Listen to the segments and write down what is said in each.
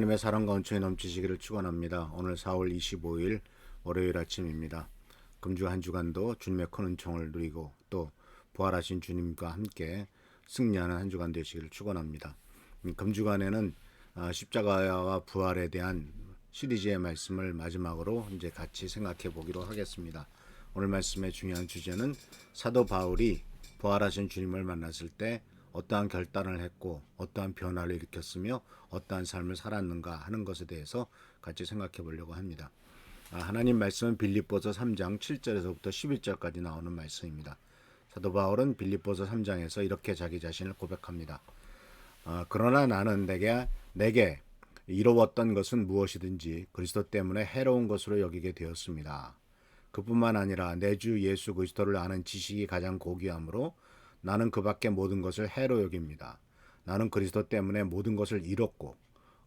하나님의 사랑과 은총이 넘치시기를 축원합니다. 오늘 4월 25일 월요일 아침입니다. 금주 한 주간도 주님의 큰 은총을 누리고 또 부활하신 주님과 함께 승리하는 한 주간 되시기를 축원합니다. 금주간에는 십자가와 부활에 대한 시리즈의 말씀을 마지막으로 이제 같이 생각해 보기로 하겠습니다. 오늘 말씀의 중요한 주제는 사도 바울이 부활하신 주님을 만났을 때 어떠한 결단을 했고 어떠한 변화를 일으켰으며 어떠한 삶을 살았는가 하는 것에 대해서 같이 생각해 보려고 합니다. 하나님 말씀은 빌립보서 3장 7절에서부터 11절까지 나오는 말씀입니다. 사도 바울은 빌립보서 3장에서 이렇게 자기 자신을 고백합니다. 그러나 나는 내게 이루었던 것은 무엇이든지 그리스도 때문에 해로운 것으로 여기게 되었습니다. 그뿐만 아니라 내 주 예수 그리스도를 아는 지식이 가장 고귀하므로 나는 그 밖의 모든 것을 해로 여깁니다. 나는 그리스도 때문에 모든 것을 잃었고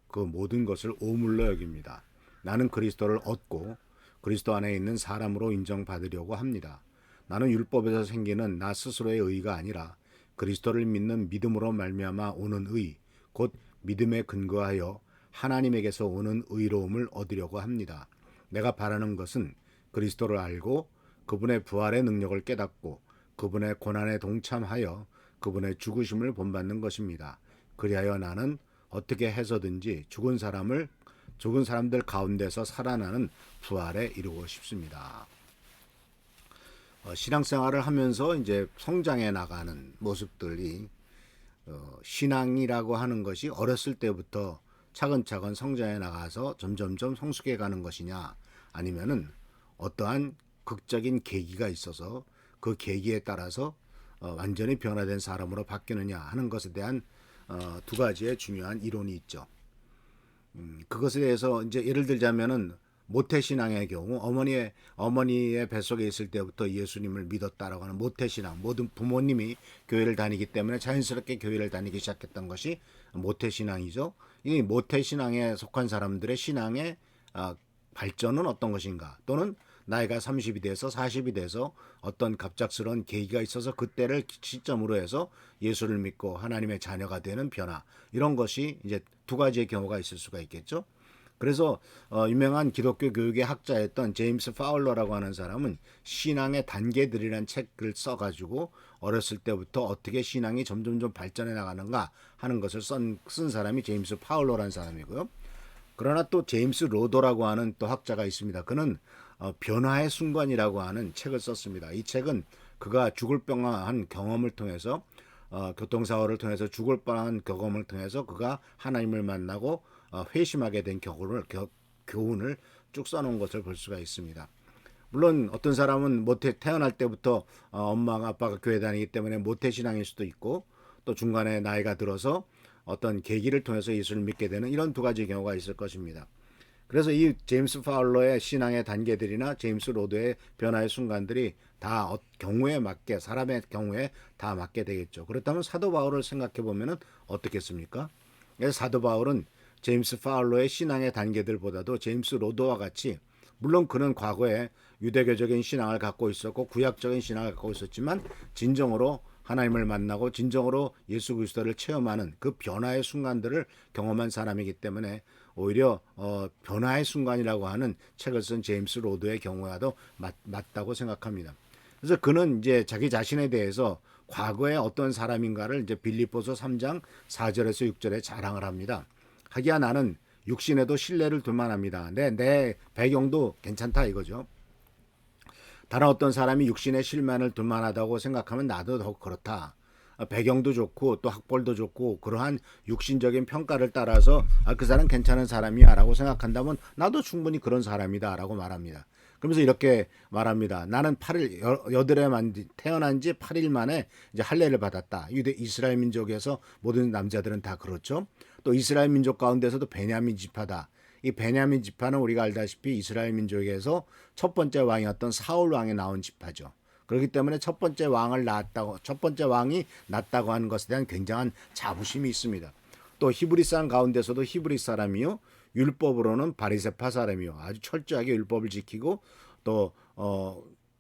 그 모든 것을 오물로 여깁니다. 나는 그리스도를 얻고 그리스도 안에 있는 사람으로 인정받으려고 합니다. 나는 율법에서 생기는 나 스스로의 의가 아니라 그리스도를 믿는 믿음으로 말미암아 오는 의, 곧 믿음에 근거하여 하나님에게서 오는 의로움을 얻으려고 합니다. 내가 바라는 것은 그리스도를 알고 그분의 부활의 능력을 깨닫고 그분의 고난에 동참하여 그분의 죽으심을 본받는 것입니다. 그리하여 나는 어떻게 해서든지 죽은 사람들 가운데서 살아나는 부활에 이르고 싶습니다. 신앙생활을 하면서 이제 성장해 나가는 모습들이 신앙이라고 하는 것이 어렸을 때부터 차근차근 성장해 나가서 점점점 성숙해 가는 것이냐, 아니면은 어떠한 극적인 계기가 있어서 그 계기에 따라서 완전히 변화된 사람으로 바뀌느냐 하는 것에 대한 두 가지의 중요한 이론이 있죠. 그것에 대해서 이제 예를 들자면은 모태신앙의 경우 어머니의 뱃속에 있을 때부터 예수님을 믿었다라고 하는 모태신앙, 모든 부모님이 교회를 다니기 때문에 자연스럽게 교회를 다니기 시작했던 것이 모태신앙이죠. 이 모태신앙에 속한 사람들의 신앙의 발전은 어떤 것인가, 또는 나이가 30이 돼서 40이 돼서 어떤 갑작스러운 계기가 있어서 그때를 시점으로 해서 예수를 믿고 하나님의 자녀가 되는 변화, 이런 것이 이제 두 가지의 경우가 있을 수가 있겠죠. 그래서 유명한 기독교 교육의 학자였던 제임스 파울러라고 하는 사람은 신앙의 단계들이라는 책을 써가지고 어렸을 때부터 어떻게 신앙이 점점점 발전해 나가는가 하는 것을 쓴 사람이 제임스 파울러라는 사람이고요. 그러나 또 제임스 로도라고 하는 또 학자가 있습니다. 그는 변화의 순간이라고 하는 책을 썼습니다. 이 책은 그가 죽을 뻔한 경험을 통해서 교통사고를 통해서 죽을 뻔한 경험을 통해서 그가 하나님을 만나고 회심하게 된 교훈을 쭉 써놓은 것을 볼 수가 있습니다. 물론 어떤 사람은 태어날 때부터 엄마가 아빠가 교회 다니기 때문에 모태신앙일 수도 있고, 또 중간에 나이가 들어서 어떤 계기를 통해서 예수를 믿게 되는 이런 두 가지 경우가 있을 것입니다. 그래서 이 제임스 파울러의 신앙의 단계들이나 제임스 로드의 변화의 순간들이 다 경우에 맞게, 사람의 경우에 다 맞게 되겠죠. 그렇다면 사도 바울을 생각해 보면은 어떻겠습니까? 사도 바울은 제임스 파울러의 신앙의 단계들보다도 제임스 로드와 같이, 물론 그는 과거에 유대교적인 신앙을 갖고 있었고 구약적인 신앙을 갖고 있었지만 진정으로 하나님을 만나고 진정으로 예수 그리스도를 체험하는 그 변화의 순간들을 경험한 사람이기 때문에 오히려 변화의 순간이라고 하는 책을 쓴 제임스 로드의 경우와도 맞다고 생각합니다. 그래서 그는 이제 자기 자신에 대해서 과거에 어떤 사람인가를 이제 빌립보서 3장 4절에서 6절에 자랑을 합니다. 하기야 나는 육신에도 신뢰를 둘 만합니다. 내 배경도 괜찮다 이거죠. 다른 어떤 사람이 육신의 실만을 둘 만하다고 생각하면 나도 더욱 그렇다. 배경도 좋고 또 학벌도 좋고 그러한 육신적인 평가를 따라서 그 사람 괜찮은 사람이야 라고 생각한다면 나도 충분히 그런 사람이다 라고 말합니다. 그러면서 이렇게 말합니다. 나는 여덟에 태어난 지 8일 만에 이제 할례를 받았다. 이스라엘 민족에서 모든 남자들은 다 그렇죠. 또 이스라엘 민족 가운데서도 베냐민 지파다. 이 베냐민 지파는 우리가 알다시피 이스라엘 민족에서 첫 번째 왕이었던 사울 왕이 나온 지파죠. 그렇기 때문에 첫 번째 왕이 낫다고 하는 것에 대한 굉장한 자부심이 있습니다. 또 히브리 사람 가운데서도 히브리 사람이요, 율법으로는 바리새파 사람이요, 아주 철저하게 율법을 지키고 또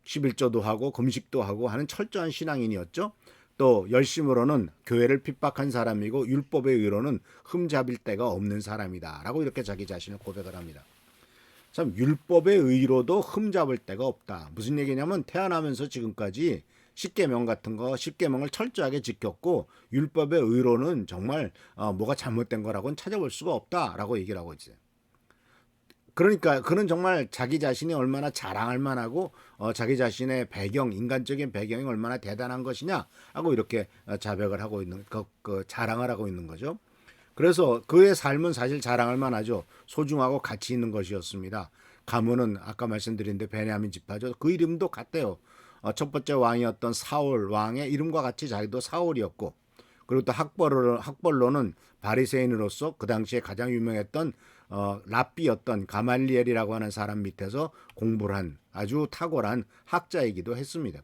11조도 하고 금식도 하고 하는 철저한 신앙인이었죠. 또 열심으로는 교회를 핍박한 사람이고 율법에 의로는 흠잡을 데가 없는 사람이다라고 이렇게 자기 자신을 고백을 합니다. 참 율법의 의로도 흠잡을 데가 없다. 무슨 얘기냐면 태어나면서 지금까지 십계명 같은 거 십계명을 철저하게 지켰고 율법의 의로는 정말 뭐가 잘못된 거라고는 찾아볼 수가 없다라고 얘기를 하고 있어요. 그러니까 그는 정말 자기 자신이 얼마나 자랑할 만하고 자기 자신의 배경, 인간적인 배경이 얼마나 대단한 것이냐 하고 이렇게 자백을 하고 있는 그 자랑을 하고 있는 거죠. 그래서 그의 삶은 사실 자랑할 만하죠. 소중하고 가치 있는 것이었습니다. 가문은 아까 말씀드린 데 베냐민 지파죠. 그 이름도 같대요. 첫 번째 왕이었던 사울 왕의 이름과 같이 자기도 사울이었고, 그리고 또 학벌로는 바리새인으로서 그 당시에 가장 유명했던 랍비였던 가말리엘이라고 하는 사람 밑에서 공부를 한 아주 탁월한 학자이기도 했습니다.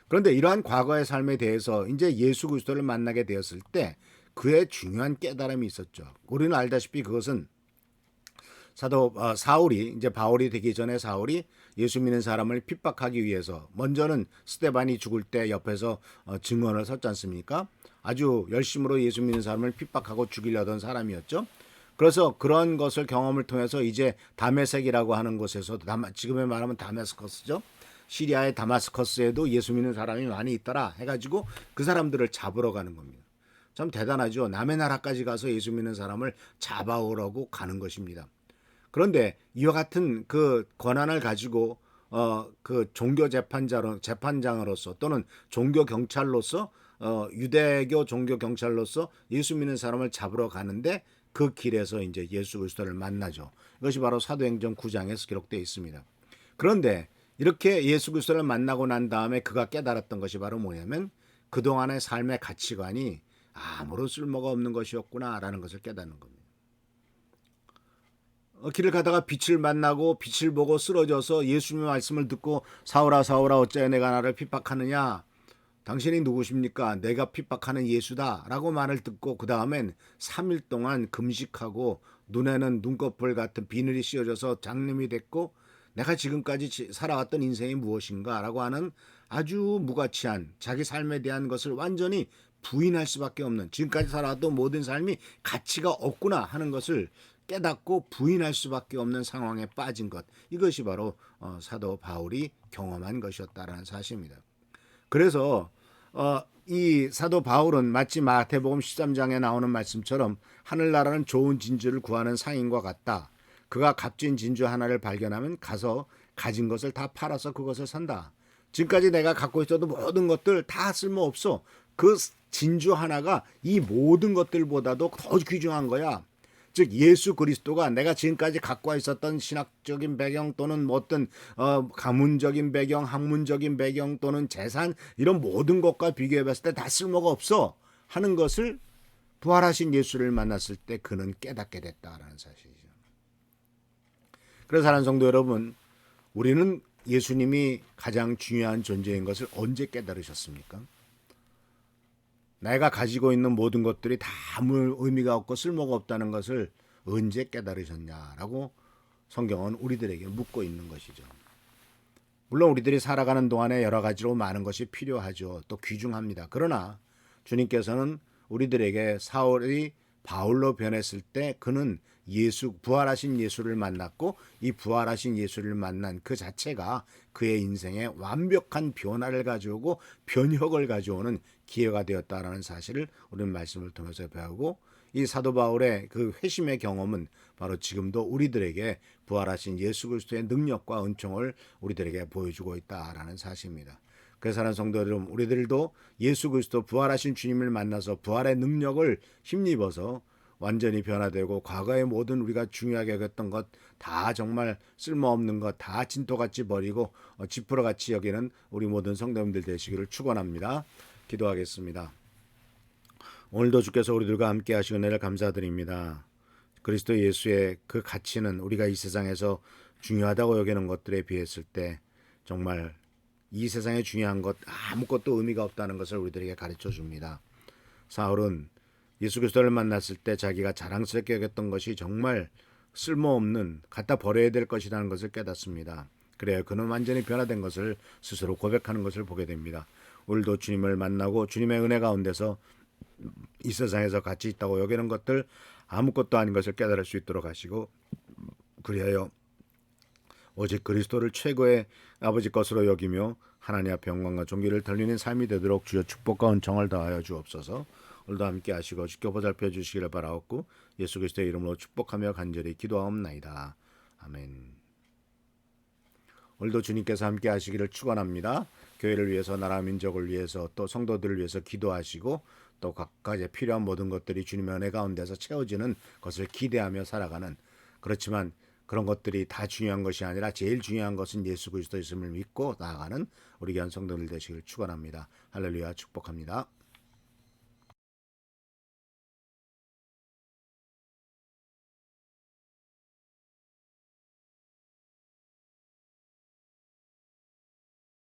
그런데 이러한 과거의 삶에 대해서 이제 예수 그리스도를 만나게 되었을 때 그의 중요한 깨달음이 있었죠. 우리는 알다시피 그것은 사도 사울이 이제 바울이 되기 전에 사울이 예수 믿는 사람을 핍박하기 위해서 먼저는 스데반이 죽을 때 옆에서 증언을 섰지 않습니까? 아주 열심으로 예수 믿는 사람을 핍박하고 죽이려던 사람이었죠. 그래서 그런 것을 경험을 통해서 이제 다메섹이라고 하는 곳에서 지금의 말하면 다메스커스죠. 시리아의 다마스커스에도 예수 믿는 사람이 많이 있더라 해가지고 그 사람들을 잡으러 가는 겁니다. 참 대단하죠. 남의 나라까지 가서 예수 믿는 사람을 잡아오라고 가는 것입니다. 그런데 이와 같은 그 권한을 가지고 그 종교 재판장으로서 또는 종교 경찰로서 유대교 종교 경찰로서 예수 믿는 사람을 잡으러 가는데 그 길에서 이제 예수 그리스도를 만나죠. 이것이 바로 사도행전 9장에서 기록되어 있습니다. 그런데 이렇게 예수 그리스도를 만나고 난 다음에 그가 깨달았던 것이 바로 뭐냐면 그동안의 삶의 가치관이 아무런 쓸모가 없는 것이었구나라는 것을 깨닫는 겁니다. 길을 가다가 빛을 만나고 빛을 보고 쓰러져서 예수님의 말씀을 듣고 사울아 사울아 어찌하여 내가 나를 핍박하느냐, 당신이 누구십니까? 내가 핍박하는 예수다 라고 말을 듣고 그 다음엔 3일 동안 금식하고 눈에는 눈꺼풀 같은 비늘이 씌워져서 장님이 됐고 내가 지금까지 살아왔던 인생이 무엇인가 라고 하는 아주 무가치한 자기 삶에 대한 것을 완전히 부인할 수밖에 없는, 지금까지 살아왔던 모든 삶이 가치가 없구나 하는 것을 깨닫고 부인할 수밖에 없는 상황에 빠진 것, 이것이 바로 사도 바울이 경험한 것이었다라는 사실입니다. 그래서 이 사도 바울은 마치 마태복음 13장에 나오는 말씀처럼 하늘나라는 좋은 진주를 구하는 상인과 같다. 그가 값진 진주 하나를 발견하면 가서 가진 것을 다 팔아서 그것을 산다. 지금까지 내가 갖고 있어도 모든 것들 다 쓸모없어. 그 진주 하나가 이 모든 것들보다도 더 귀중한 거야. 즉 예수 그리스도가 내가 지금까지 갖고 있었던 신학적인 배경 또는 어떤 가문적인 배경, 학문적인 배경 또는 재산, 이런 모든 것과 비교해 봤을 때 다 쓸모가 없어 하는 것을 부활하신 예수를 만났을 때 그는 깨닫게 됐다라는 사실이죠. 그래서 사랑하는 성도 여러분, 우리는 예수님이 가장 중요한 존재인 것을 언제 깨달으셨습니까? 내가 가지고 있는 모든 것들이 다 아무 의미가 없고 쓸모가 없다는 것을 언제 깨달으셨냐라고 성경은 우리들에게 묻고 있는 것이죠. 물론 우리들이 살아가는 동안에 여러 가지로 많은 것이 필요하죠. 또 귀중합니다. 그러나 주님께서는 우리들에게 사울이 바울로 변했을 때 그는 부활하신 예수를 만났고 이 부활하신 예수를 만난 그 자체가 그의 인생에 완벽한 변화를 가져오고 변혁을 가져오는 기회가 되었다라는 사실을 우리는 말씀을 통해서 배우고, 이 사도 바울의 그 회심의 경험은 바로 지금도 우리들에게 부활하신 예수 그리스도의 능력과 은총을 우리들에게 보여주고 있다라는 사실입니다. 그래서 사랑하는 성도 여러분, 우리들도 예수 그리스도 부활하신 주님을 만나서 부활의 능력을 힘입어서 완전히 변화되고 과거의 모든 우리가 중요하게 여겼던 것 다 정말 쓸모없는 것 다 진토같이 버리고 지푸라같이 여기는 우리 모든 성도님들 되시기를 축원합니다. 기도하겠습니다. 오늘도 주께서 우리들과 함께 하시고 은혜를 감사드립니다. 그리스도 예수의 그 가치는 우리가 이 세상에서 중요하다고 여기는 것들에 비했을 때 정말 이 세상에 중요한 것 아무것도 의미가 없다는 것을 우리들에게 가르쳐 줍니다. 사울은 예수 그리스도를 만났을 때 자기가 자랑스럽게 여겼던 것이 정말 쓸모없는, 갖다 버려야 될 것이라는 것을 깨닫습니다. 그래요. 그는 완전히 변화된 것을 스스로 고백하는 것을 보게 됩니다. 우리도 주님을 만나고 주님의 은혜 가운데서 이 세상에서 가치 있다고 여기는 것들 아무것도 아닌 것을 깨달을 수 있도록 하시고, 그리하여 오직 그리스도를 최고의 아버지 것으로 여기며 하나님 앞에 영광과 존귀를 돌리는 삶이 되도록 주여 축복과 은총을 더하여 주옵소서. 오늘도 함께 하시고 지켜 보살펴 주시기를 바라옵고 예수 그리스도의 이름으로 축복하며 간절히 기도하옵나이다. 아멘. 오늘도 주님께서 함께 하시기를 축원합니다. 교회를 위해서, 나라 민족을 위해서, 또 성도들을 위해서 기도하시고 또 각각의 필요한 모든 것들이 주님의 은혜 가운데서 채워지는 것을 기대하며 살아가는, 그렇지만 그런 것들이 다 중요한 것이 아니라 제일 중요한 것은 예수 그리스도의 있음을 믿고 나아가는 우리 귀한 성도들 되시길 축원합니다. 할렐루야, 축복합니다.